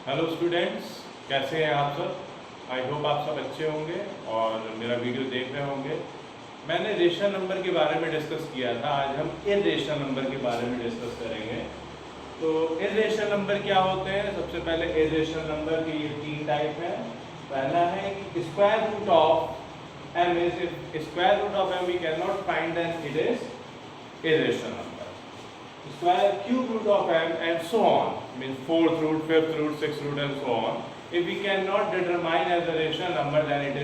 Hello students, कैसे हैं आप सब। आई होप आप सब अच्छे होंगे और मेरा वीडियो देख रहे होंगे। मैंने रेशनल नंबर के बारे में डिस्कस किया था, आज हम इर्रेशनल नंबर के बारे में डिस्कस करेंगे। तो इर्रेशनल नंबर क्या होते हैं। सबसे पहले इर्रेशनल नंबर के ये तीन टाइप हैं। पहला है कि square root of M is, square root of M we can not find, then it is irrational number. Square cube root of m and so on, means fourth root, fifth root, sixth root and so on. If we cannot determine as a rational number, then it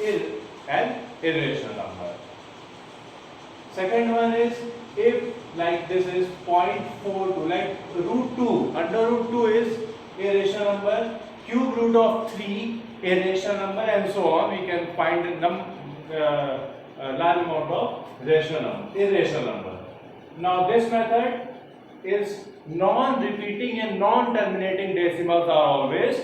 is an irrational number. Second one is, if like this is 0.42, like root 2, under root 2 is irrational number, cube root of 3 irrational number and so on. We can find a large amount of irrational number. Now this method is non-repeating and non-terminating decimals are always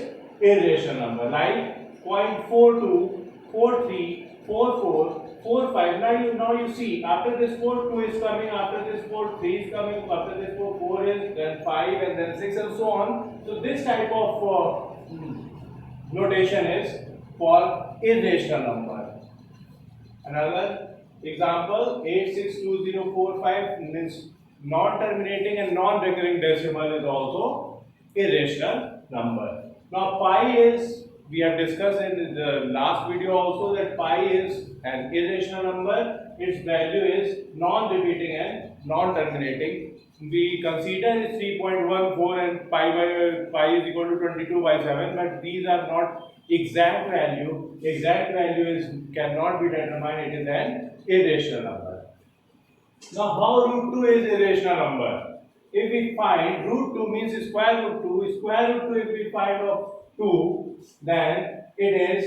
irrational number, like 0.42, 43, 44, 45. Now you see, after this 42 is coming, after this 43 is coming, after this 44 is, then 5 and then 6 and so on. So this type of notation is for irrational number. Another example, 862045 means non-terminating and non-recurring decimal is also irrational number. Now pi is, we have discussed in the last video also that pi is an irrational number. Its value is non-repeating and non-terminating. We consider it 3.14 and pi is equal to 22 by 7, but these are not exact value. Exact value is cannot be determined. It is an irrational number. Now how root 2 is irrational number? If we find root 2 means square root 2, square root 2 if we find of 2, then it is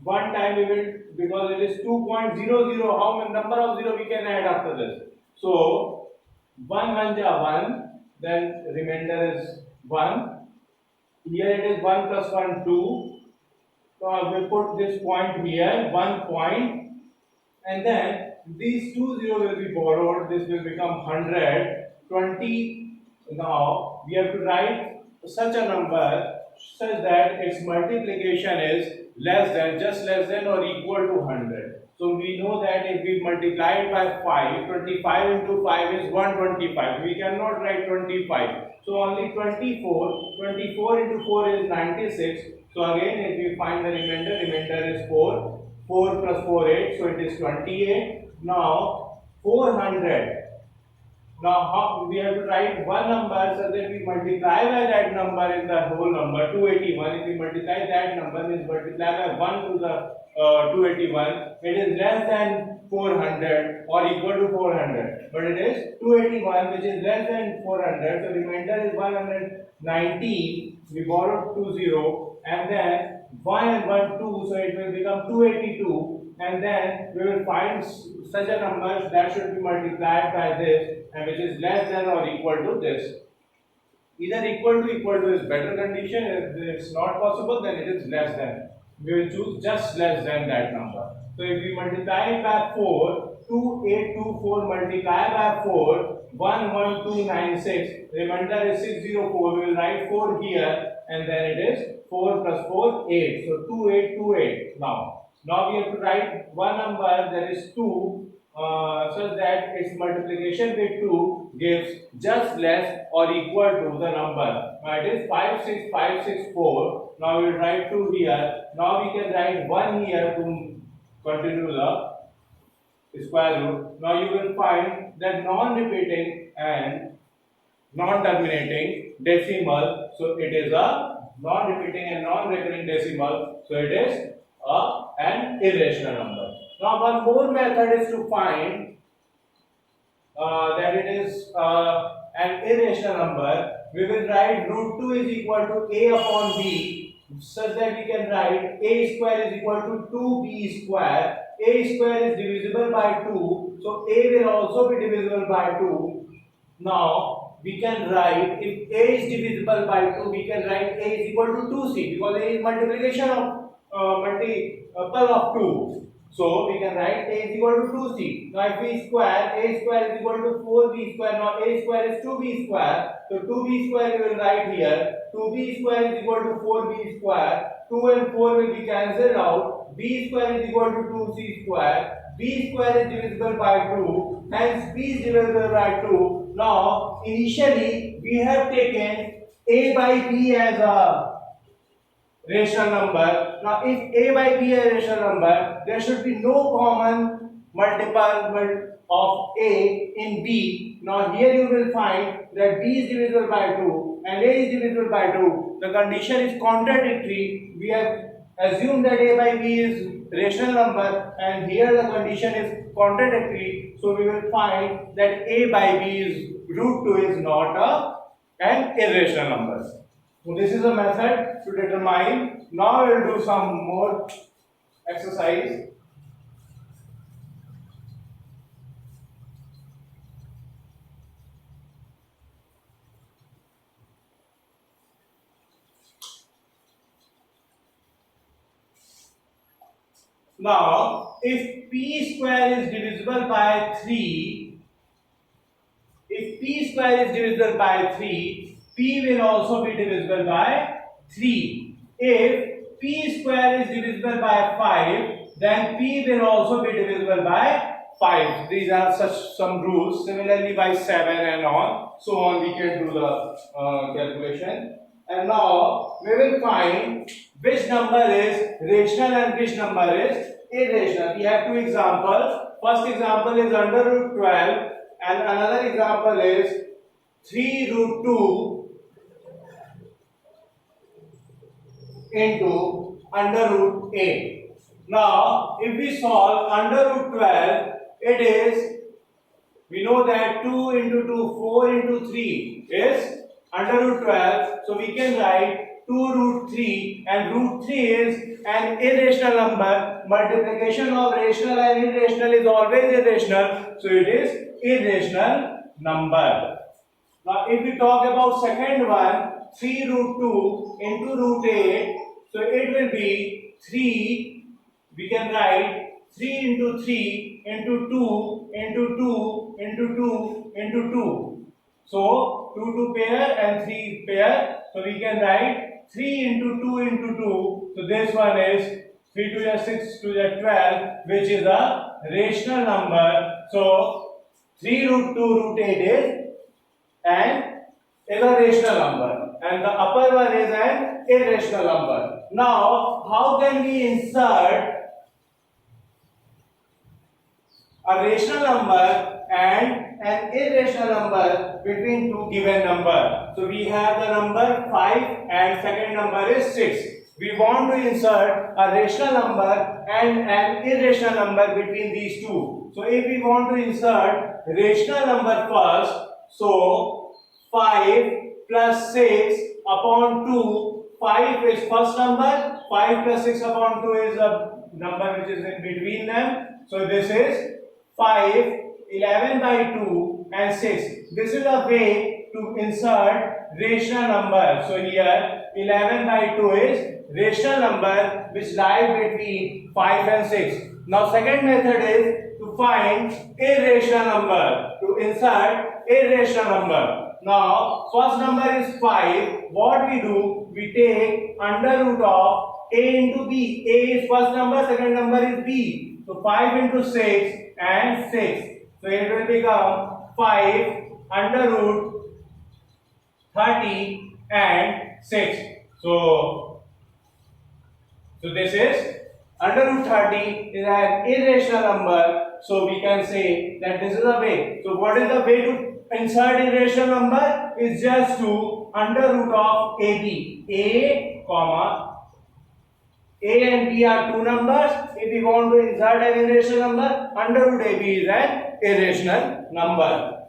one time we will, because it is 2.00, how many number of 0 we can add after this? So 1 1 ja 1, then remainder is 1. Here it is 1 plus 1 2. So I will put this point here, 1 point, and then these 2 0 will be borrowed. This will become 100, 20. Now we have to write such a number such that its multiplication is just less than or equal to 100. So we know that if we multiply it by 5, 25 into 5 is 125. We cannot write 25. So only 24. 24 into 4 is 96. So again, if we find the remainder is 4. 4 plus 4, 8. So it is 28. Now 400. Now how we have to write one number so that we multiply by that number in the whole number 281. If we multiply that number, means multiply by 1 to the 281, it is less than 400 or equal to 400. But it is 281 which is less than 400. So remainder is 119. We borrowed 20 and then 1 and 1 2, so it will become 282, and then we will find such a number that should be multiplied by this, and which is less than or equal to this. Either equal to is better condition. If it's not possible, then it is less than. We will choose just less than that number. So if we multiply it by 4, 2824 multiplied by 4, 11296, remainder is 604. We will write 4 here, and then it is 4 plus 4, 8. So 2828. Now we have to write one number, that is 2, so that its multiplication with 2 gives just less or equal to the number. Now it is 56564. Now we will write 2 here. Now we can write 1 here to continue the square root. Now you will find that non-repeating and non-terminating decimal. So it is a non-repeating and non-recurring decimal. So it is an irrational number. Now one more method is to find that it is an irrational number. We will write root 2 is equal to a upon b, such that we can write a square is equal to 2b square. A square is divisible by 2, so a will also be divisible by 2. Now we can write, if a is divisible by 2, we can write a is equal to 2c, because a is multiplication of multiple of 2. So we can write a is equal to 2c. Now if we square, a square is equal to 4b square. Now a square is 2b square. So 2b square we will write here. 2b square is equal to 4b square. 2 and 4 will be cancelled out. b square is equal to 2c square. b square is divisible by 2. Hence b is divisible by 2. Now initially we have taken a by b as a rational number. Now if a by b is a rational number, there should be no common multiple of a in b. Now here you will find that b is divisible by 2 and a is divisible by 2. The condition is contradictory. We have assumed that a by b is rational number and here the condition is contradictory. So we will find that a by b is root 2 is not an irrational number. So this is a method to determine. Now we will do some more exercise. Now if p square is divisible by 3, if p square is divisible by 3, p will also be divisible by 3. If p square is divisible by 5, then p will also be divisible by 5. These are some rules. Similarly by 7 and on, so on we can do the calculation. And now we will find which number is rational and which number is irrational. We have two examples. First example is under root 12 and another example is 3 root 2 into under root 8. Now if we solve under root 12, it is, we know that 2 into 2, 4 into 3 is under root 12. So we can write 2 root 3 and root 3 is an irrational number. Multiplication of rational and irrational is always irrational. So it is irrational number. Now if we talk about second one, 3 root 2 into root 8. So it will be 3, we can write 3 into 3 into 2 into 2 into 2 into 2. So 2 pair and 3 pair. So we can write 3 into 2 into 2. So this one is 3 to the 6 to the 12, which is a rational number. So 3 root 2 root 8 is a rational number and the upper one is an irrational number. Now how can we insert a rational number and an irrational number between two given number? So we have the number 5 and second number is 6. We want to insert a rational number and an irrational number between these two. So if we want to insert rational number first, so 5 plus 6 upon 2, 5 is first number, 5 plus 6 upon 2 is a number which is in between them. So this is 5, 11 by 2 and 6. This is a way to insert rational number. So here 11 by 2 is rational number which lies between 5 and 6. Now second method is to find irrational number, to insert irrational number. Now first number is 5. What we do? We take under root of a into b. A is first number, second number is b. So 5 into 6 and 6. So it will become 5 under root 30 and 6. So this is under root 30 is an irrational number. So we can say that this is a way. So what is the way to insert irrational number? Is just to under root of AB. A comma A and B are two numbers. If we want to insert an irrational number, under root AB is an irrational number.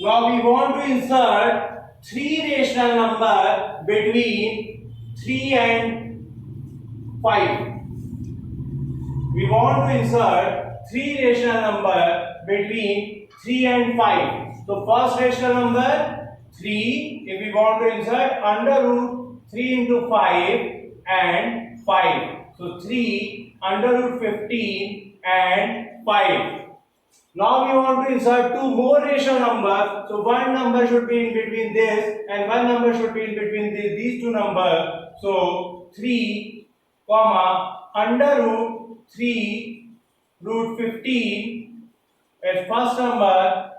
Now we want to insert three rational number between 3 and 5. We want to insert three rational number between 3 and 5. So first rational number 3. If we want to insert under root 3 into 5 and 5. So 3 under root 15 and 5. Now we want to insert two more rational numbers. So one number should be in between this and one number should be in between these two numbers. So 3 comma under root 3 root 15 is first number,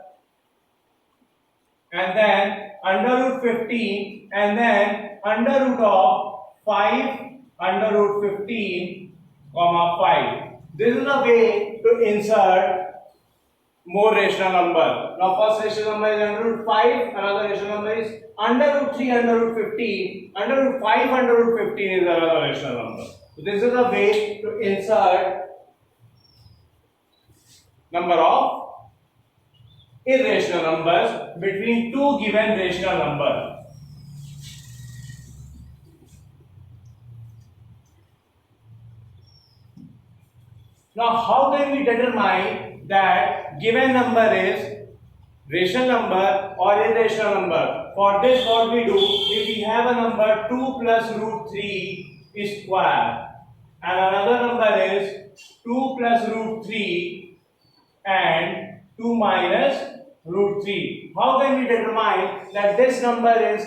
and then under root 15 and then under root of 5 under root 15 comma 5. This is the way to insert more rational number. Now first rational number is under root 5, another rational number is under root 3 under root 15, under root 5 under root 15 is another rational number. So this is the way to insert number of irrational numbers between two given rational numbers. Now how can we determine that given number is rational number or irrational number? For this what we do, if we have a number 2 plus root 3 is square and another number is 2 plus root 3 and 2 minus root 3. How can we determine that this number is,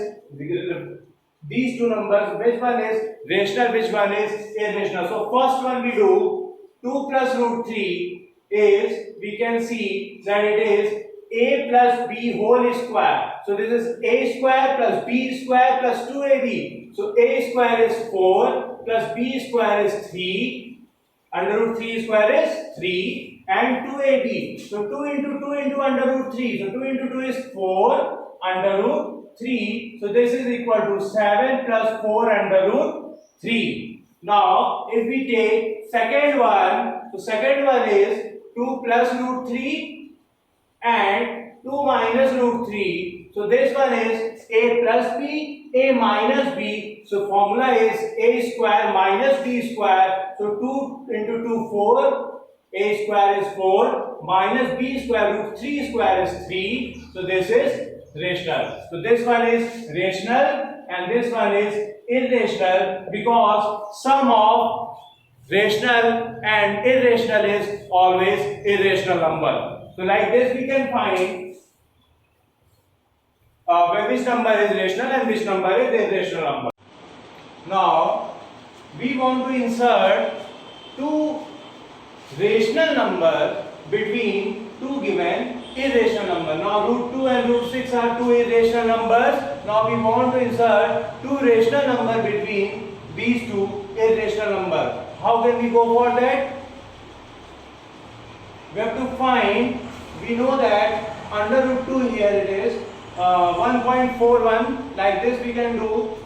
these two numbers, which one is rational, which one is irrational? So first one we do, 2 plus root 3 is, we can see that it is a plus b whole square. So this is a square plus b square plus 2ab. So a square is 4 plus b square is 3. Under root 3 square is 3 and 2ab. So 2 into 2 into under root 3. So 2 into 2 is 4 under root 3. So this is equal to 7 plus 4 under root 3. Now if we take second one, so second one is 2 plus root 3 and 2 minus root 3. So this one is a plus b, a minus b. So formula is a square minus b square. So 2 into 2 4. A square is 4 minus b square root 3 square is 3. So this is rational. So this one is rational and this one is irrational because sum of rational and irrational is always irrational number. So like this we can find which number is rational and which number is irrational number. Now we want to insert two rational numbers between two given irrational numbers. Now root 2 and root 6 are two irrational numbers. Now we want to insert two rational numbers between these two irrational numbers. How can we go for that? We have to find, we know that under root 2 here it is 1.41, like this we can do,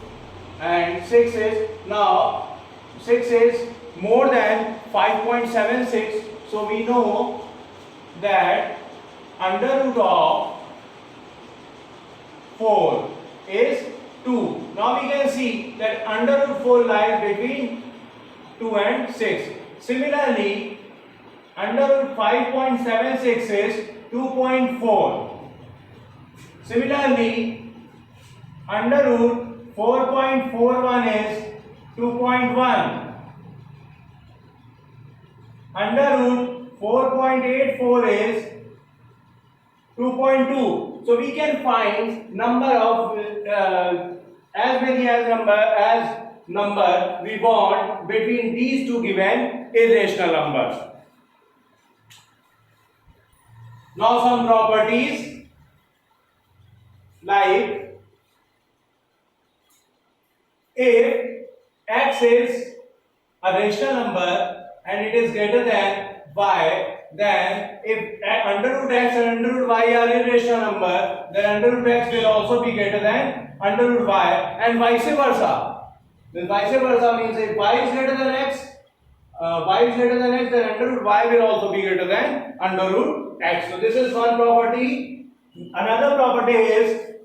and 6 is, now 6 is more than 5.76, so we know that under root of 4 is 2. Now we can see that under root 4 lies between 2 and 6. Similarly, under root 5.76 is 2.4. Similarly, under root 4.41 is 2.1. Under root 4.84 is 2.2. So we can find number of as many as number we want between these two given irrational numbers. Now some properties, like if x is a rational number and it is greater than y, then if under root x and under root y are irrational number, then under root x will also be greater than under root y, and vice versa. Then vice versa means if y is greater than x, then under root y will also be greater than under root x. So this is one property. Another property is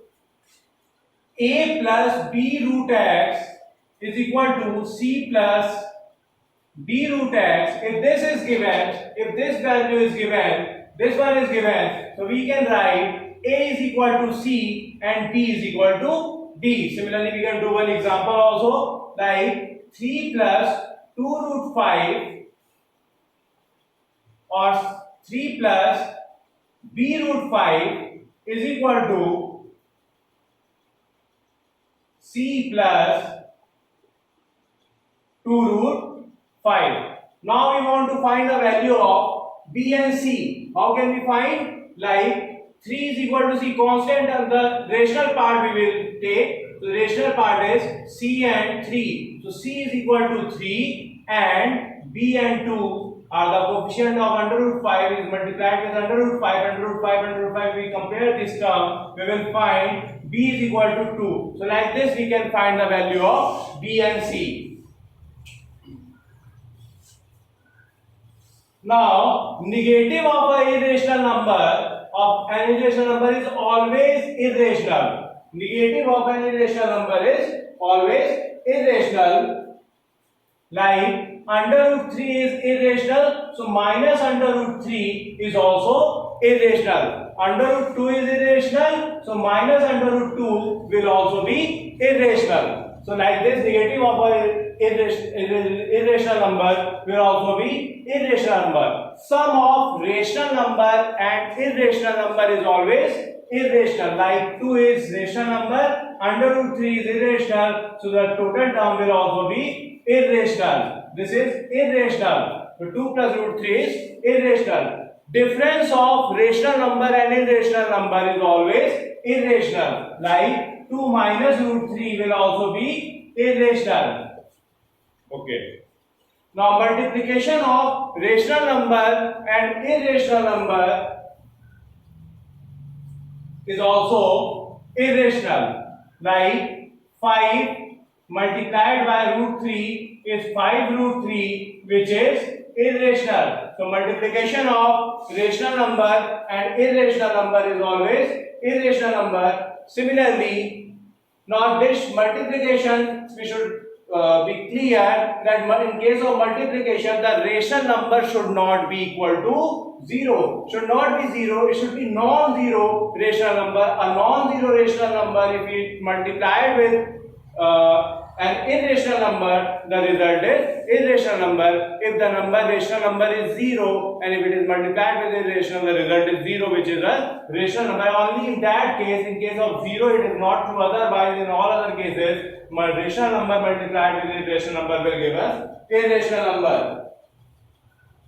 a plus b root x is equal to c plus d root x. If this is given, if this value is given, this one is given, so we can write a is equal to c and b is equal to d. Similarly, we can do one example also, like 3 plus 2 root 5 or 3 plus b root 5 is equal to c plus 2 root 5. Now we want to find the value of b and c. How can we find? Like 3 is equal to c, constant, and the rational part we will take. So the rational part is c and 3. So c is equal to 3 and b and 2 are the coefficient of under root 5 is multiplied with under root 5, under root 5, under root 5. We compare this term, we will find b is equal to 2. So like this we can find the value of b and c. Now, negative of an irrational number is always irrational. Negative of an irrational number is always irrational. Like under root 3 is irrational, so minus under root 3 is also irrational. Under root 2 is irrational, so minus under root 2 will also be irrational. So like this, negative of a irrational number will also be irrational number. Sum of rational number and irrational number is always irrational. Like 2 is rational number, under root 3 is irrational, so the total term will also be irrational. This is irrational. So 2 plus root 3 is irrational. Difference of rational number and irrational number is always irrational. Like 2 minus root 3 will also be irrational. Okay. Now multiplication of rational number and irrational number is also irrational. Like 5 multiplied by root 3 is 5 root 3, which is irrational. So multiplication of rational number and irrational number is always irrational number. Similarly, now this multiplication we should be clear that in case of multiplication the rational number should not be equal to 0. Should not be 0, it should be non-zero rational number. A non-zero rational number, if we multiply it with an irrational number, the result is irrational number. If the rational number is 0 and if it is multiplied with irrational, the result is 0, which is a rational number. Only in that case, in case of 0 it is not true, otherwise in all other cases rational number multiplied with irrational number will give us irrational number.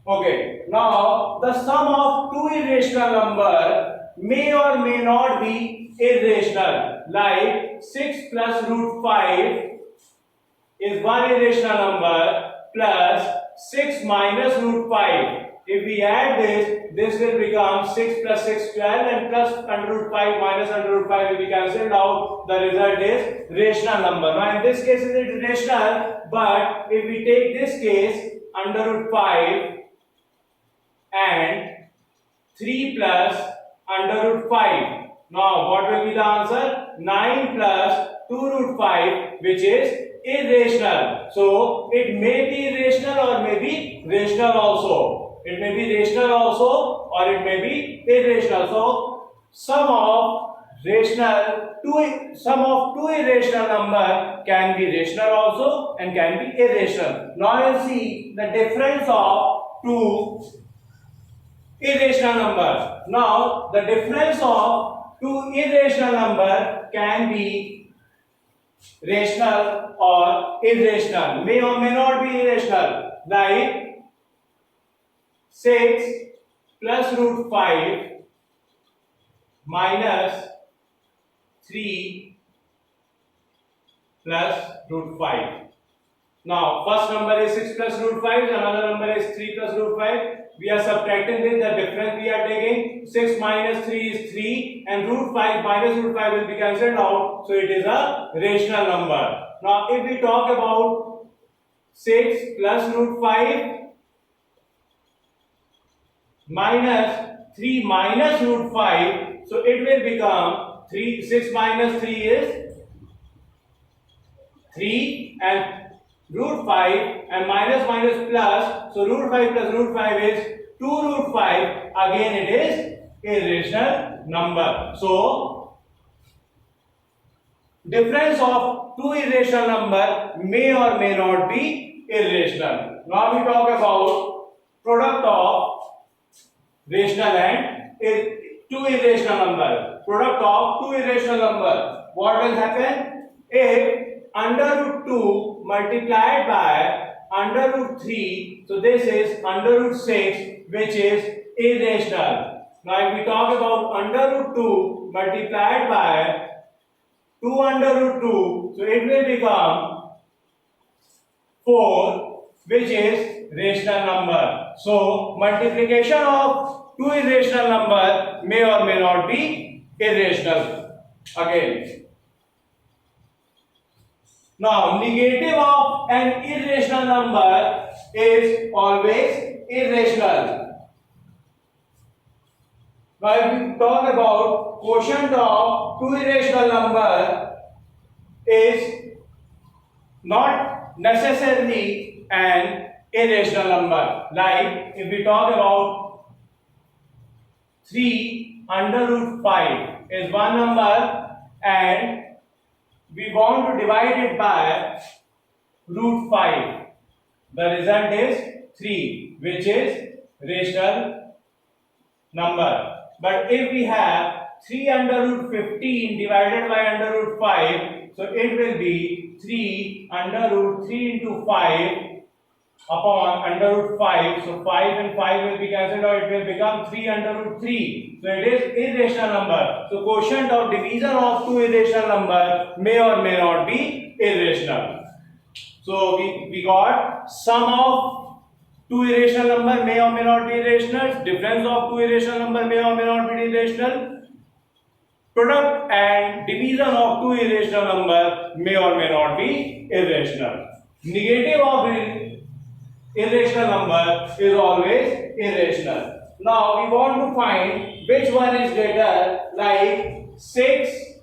Okay, now the sum of two irrational number may or may not be irrational. Like 6 plus root 5 is one irrational number plus 6 minus root 5. If we add this will become 6 plus 6, 12, and plus under root 5 minus under root 5 will be cancelled out. The result is rational number. Now in this case it is rational, but if we take this case, under root 5 and 3 plus under root 5. Now what will be the answer? 9 plus 2 root 5, which is irrational. So it may be rational or may be rational also. It may be rational also or it may be irrational. So sum of two irrational number can be rational also and can be irrational. Now you see the difference of two irrational numbers. Now the difference of two irrational number can be rational or irrational, may or may not be irrational. Like 6 plus root 5 minus 3 plus root 5. Now first number is 6 plus root 5, another number is 3 plus root 5. We are subtracting this, the difference we are taking. 6 minus 3 is 3 and root 5 minus root 5 will be cancelled out. So it is a rational number. Now if we talk about 6 plus root 5 minus 3 minus root 5, so it will become 6 minus 3 is 3 and root 5 and minus minus plus, so root 5 plus root 5 is 2 root 5, again it is irrational number. So difference of two irrational number may or may not be irrational. Now we talk about product of rational and two irrational number. Product of two irrational number. What will happen if under root 2 multiplied by under root 3? So this is under root 6, which is irrational. Now if we talk about under root 2 multiplied by 2 under root 2, so it will become 4, which is rational number. So multiplication of two irrational number may or may not be irrational. Again. Now negative of an irrational number is always irrational. Now if we talk about quotient of two irrational number is not necessarily an irrational number. Like if we talk about 3 under root 5 is one number and we want to divide it by root 5. The result is 3, which is rational number. But if we have 3 under root 15 divided by under root 5, so it will be 3 under root 3 into 5 upon under root 5. So 5 and 5 will be cancelled, or it will become 3 under root 3. So it is irrational number. So quotient of division of two irrational number may or may not be irrational. So we got sum of two irrational number may or may not be irrational. Difference of two irrational number may or may not be irrational. Product and division of two irrational number may or may not be irrational. Negative of irrational number is always irrational. Now we want to find which one is greater, like 6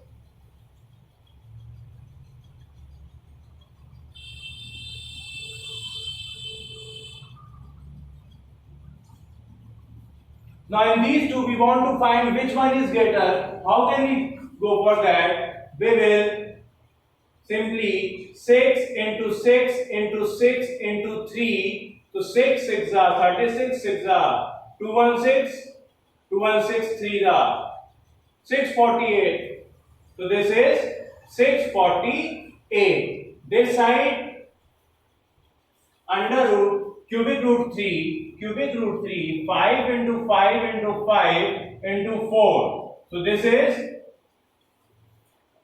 Now in these two we want to find which one is greater. How can we go for that? We will simply 6 into 6 into 6 into 3. So 6 6 are 36, 6 are 216, 216 3 are 648. So this is 648. This side under root cubic root 3, 5 into 5 into 5 into 4. So this is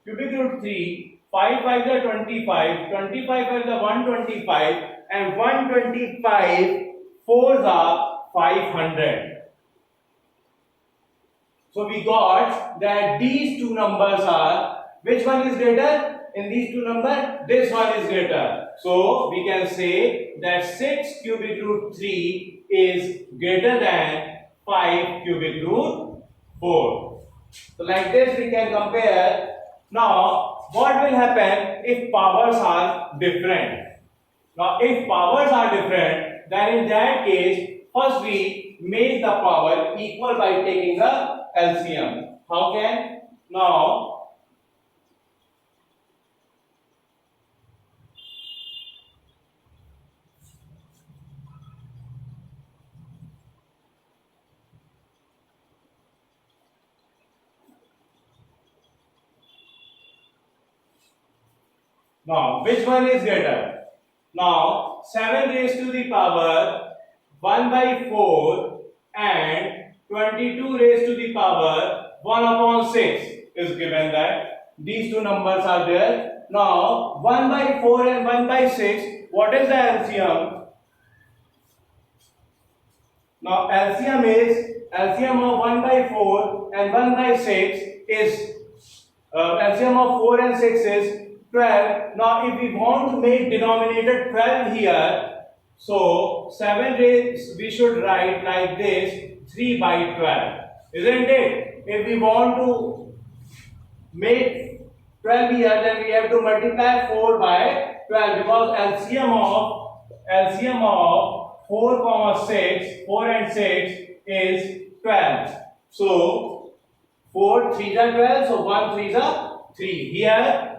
cubic root 3, 5 5 is 25, 25 is 125, and 125 4s are 500. So we got that these two numbers are, which one is greater? In these two numbers, this one is greater. So we can say that 6 cubic root 3 is greater than 5 cubic root 4. So like this we can compare. Now what will happen if powers are different? Now if powers are different, then in that case, first we make the power equal by taking the LCM. How can? Now which one is greater? Now 7 raised to the power 1 by 4 and 22 raised to the power 1 upon 6 is given that these two numbers are there. Now 1 by 4 and 1 by 6, what is the LCM? Now LCM of 1 by 4 and 1 by 6 is LCM of 4 and 6 is 12. Now if we want to make denominator 12 here, so 7 raised we should write like this, 3 by 12, isn't it? If we want to make 12 here, then we have to multiply 4 by 12, because LCM of 4, 6, 4 and 6 is 12. So 4 3s are 12, so 1 3s are 3. Here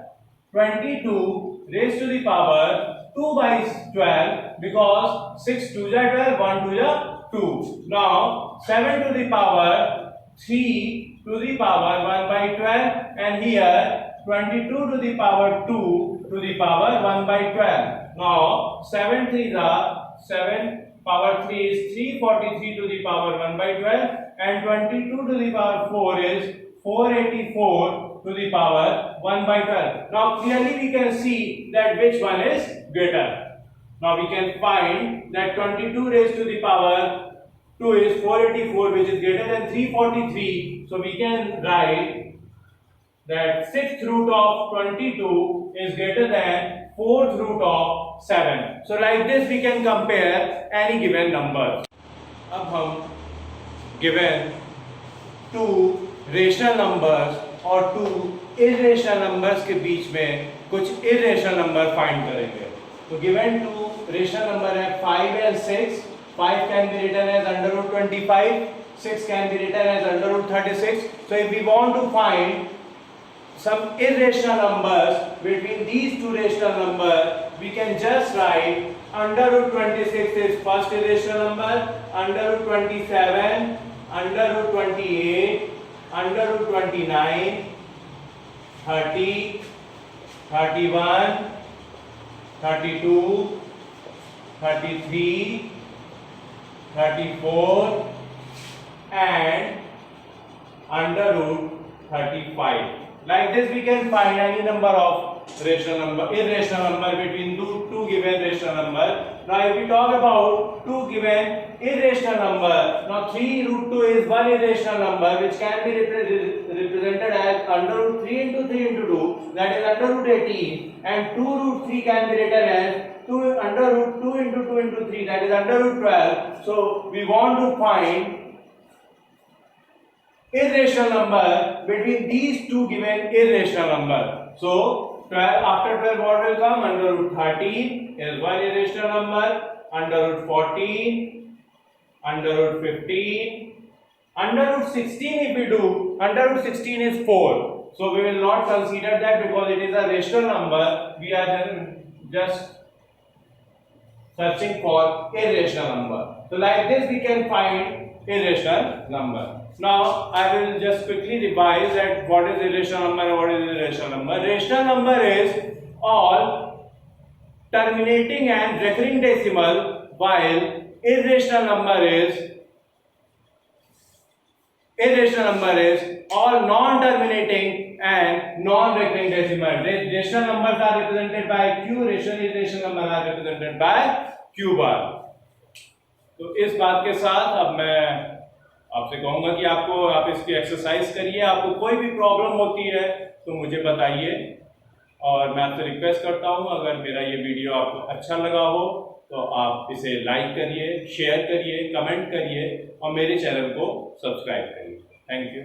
22 raised to the power 2 by 12 because 6 2 are 12, 1 2 are 2. Now 7 to the power 3 to the power 1 by 12, and here 22 to the power 2 to the power 1 by 12. Now 7 3s are 7 power 3 is 343 to the power 1 by 12, and 22 to the power 4 is 484 to the power 1 by 12. Now clearly we can see that which one is greater. Now we can find that 22 raised to the power 2 is 484, which is greater than 343. So we can write that 6th root of 22 is greater than 4th root of 7. So like this we can compare any given number. अब हम given two rational numbers और two irrational numbers के बीच में कुछ irrational number find करेंगे. तो given two rational number है 5 and 6. 5 can be written as under root 25. 6 can be written as under root 36. So if we want to find some irrational numbers between these two rational numbers, we can just write under root 26 is first irrational number, under root 27, under root 28, under root 29, 30, 31, 32, 33, 34 and under root 35. Like this we can find any number of irrational number between two given rational number. Now if we talk about two given irrational number, now 3 root 2 is one irrational number which can be represented as under root 3 into 3 into 2, that is under root 18, and 2 root 3 can be written as under root 2 into 2 into 3, that is under root 12. So we want to find irrational number between these two given irrational number. So 12, after 12 what will come? Under root 13 is one irrational number, under root 14, under root 15, under root 16 if we do, under root 16 is 4. So we will not consider that because it is a rational number. We are just searching for irrational number. So like this we can find irrational number. Now I will just quickly revise that what is irrational number and what is irrational number. Rational number is all terminating and recurring decimal, while irrational number is all non-terminating and non-recurring decimal. Rational numbers are represented by Q, irrational numbers are represented by Q bar. तो इस बात के साथ अब मैं आपसे कहूंगा कि आप इसकी एक्सरसाइज करिए. आपको कोई भी प्रॉब्लम होती है तो मुझे बताइए, और मैं आपसे रिक्वेस्ट करता हूं अगर मेरा ये वीडियो आपको अच्छा लगा हो तो आप इसे लाइक करिए, शेयर करिए, कमेंट करिए और मेरे चैनल को सब्सक्राइब करिए. Thank you.